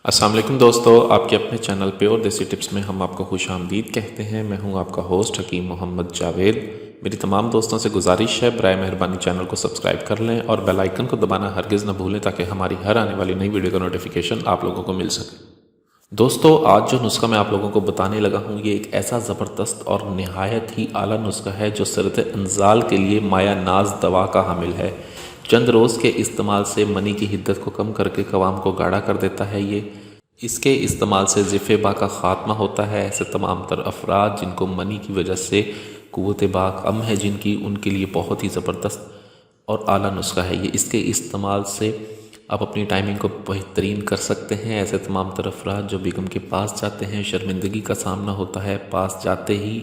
السلام علیکم دوستو، آپ کے اپنے چینل پیور دیسی ٹپس میں ہم آپ کو خوش آمدید کہتے ہیں۔ میں ہوں آپ کا ہوسٹ حکیم محمد جاوید۔ میری تمام دوستوں سے گزارش ہے برائے مہربانی چینل کو سبسکرائب کر لیں اور بیل آئیکن کو دبانا ہرگز نہ بھولیں تاکہ ہماری ہر آنے والی نئی ویڈیو کا نوٹیفیکیشن آپ لوگوں کو مل سکے۔ دوستو، آج جو نسخہ میں آپ لوگوں کو بتانے لگا ہوں یہ ایک ایسا زبردست اور نہایت ہی اعلیٰ نسخہ ہے جو صورت انزال کے لیے مایہ ناز دوا کا حامل ہے۔ چند روز کے استعمال سے منی کی حدت کو کم کر کے قوام کو گاڑھا کر دیتا ہے۔ یہ اس کے استعمال سے ضعف با کا خاتمہ ہوتا ہے۔ ایسے تمام تر افراد جن کو منی کی وجہ سے قوت با کم ہے ان کے لیے بہت ہی زبردست اور اعلیٰ نسخہ ہے یہ۔ اس کے استعمال سے آپ اپنی ٹائمنگ کو بہترین کر سکتے ہیں۔ ایسے تمام تر افراد جو بیگم کے پاس جاتے ہیں، شرمندگی کا سامنا ہوتا ہے، پاس جاتے ہی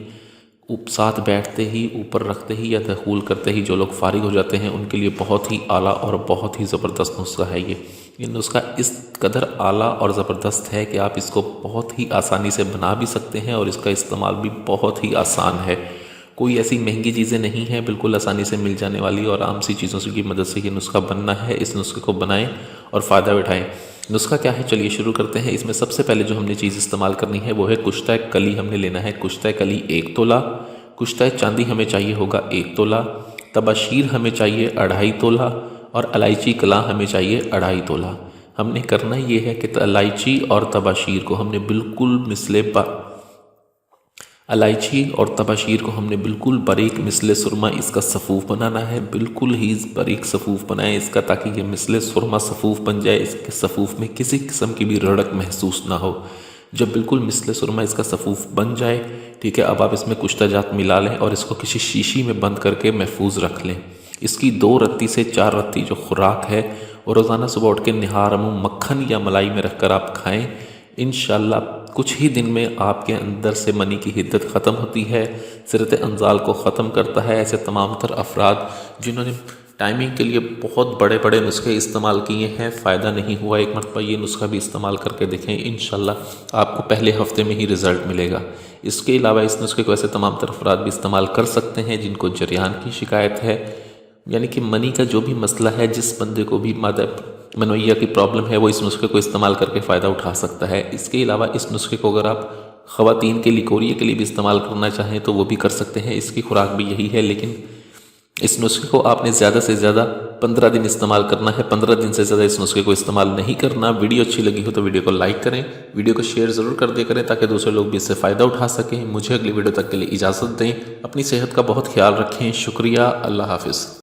ساتھ بیٹھتے ہی، اوپر رکھتے ہی یا دخول کرتے ہی جو لوگ فارغ ہو جاتے ہیں ان کے لیے بہت ہی اعلیٰ اور بہت ہی زبردست نسخہ ہے یہ نسخہ اس قدر اعلیٰ اور زبردست ہے کہ آپ اس کو بہت ہی آسانی سے بنا بھی سکتے ہیں اور اس کا استعمال بھی بہت ہی آسان ہے۔ کوئی ایسی مہنگی چیزیں نہیں ہیں، بالکل آسانی سے مل جانے والی اور عام سی چیزوں کی مدد سے یہ نسخہ بننا ہے۔ اس نسخے کو بنائیں اور فائدہ اٹھائیں۔ نسخہ کیا ہے، چلیے شروع کرتے ہیں۔ اس میں سب سے پہلے جو ہم نے چیز استعمال کرنی ہے وہ ہے کشتہ کلی۔ ہم نے لینا ہے کشتہ کلی 1 تولہ، کشتہ چاندی ہمیں چاہیے ہوگا 1 تولہ، طباشیر ہمیں چاہیے 2.5 تولہ اور الائچی کلاں ہمیں چاہیے 2.5 تولہ۔ ہم نے کرنا یہ ہے کہ الائچی اور طباشیر کو ہم نے بالکل الائچی اور طباشیر کو ہم نے بالکل باریک مثل سرما اس کا صفوف بنانا ہے۔ بالکل ہی باریک صفوف بنائیں اس کا تاکہ یہ مثل سرما صفوف بن جائے، اس کے صفوف میں کسی قسم کی بھی رڑک محسوس نہ ہو۔ جب بالکل مثل سرما اس کا صفوف بن جائے، ٹھیک ہے، اب آپ اس میں کشتہ جات ملا لیں اور اس کو کسی شیشی میں بند کر کے محفوظ رکھ لیں۔ اس کی 2 رتی سے 4 رتی جو خوراک ہے وہ روزانہ صبح اٹھ کے نہار منہ مکھن یا ملائی میں رکھ کر آپ کھائیں۔ انشاءاللہ کچھ ہی دن میں آپ کے اندر سے منی کی حدت ختم ہوتی ہے، صورت انزال کو ختم کرتا ہے۔ ایسے تمام تر افراد جنہوں نے ٹائمنگ کے لیے بہت بڑے بڑے نسخے استعمال کیے ہیں، فائدہ نہیں ہوا، ایک مرتبہ یہ نسخہ بھی استعمال کر کے دیکھیں، انشاءاللہ آپ کو پہلے ہفتے میں ہی رزلٹ ملے گا۔ اس کے علاوہ اس نسخے کو ایسے تمام تر افراد بھی استعمال کر سکتے ہیں جن کو جریان کی شکایت ہے، یعنی کہ منی کا جو بھی مسئلہ ہے، جس بندے کو بھی مادہ منویہ کی پرابلم ہے وہ اس نسخے کو استعمال کر کے فائدہ اٹھا سکتا ہے۔ اس کے علاوہ اس نسخے کو اگر آپ خواتین کے لیکوریا کے لیے بھی استعمال کرنا چاہیں تو وہ بھی کر سکتے ہیں۔ اس کی خوراک بھی یہی ہے، لیکن اس نسخے کو آپ نے زیادہ سے زیادہ 15 دن استعمال کرنا ہے۔ 15 دن سے زیادہ اس نسخے کو استعمال نہیں کرنا۔ ویڈیو اچھی لگی ہو تو ویڈیو کو لائک کریں، ویڈیو کو شیئر ضرور کر دیا کریں تاکہ دوسرے لوگ بھی اس سے فائدہ اٹھا سکیں۔ مجھے اگلی ویڈیو تک کے لیے اجازت دیں، اپنی صحت کا بہت خیال رکھیں۔ شکریہ، اللہ حافظ۔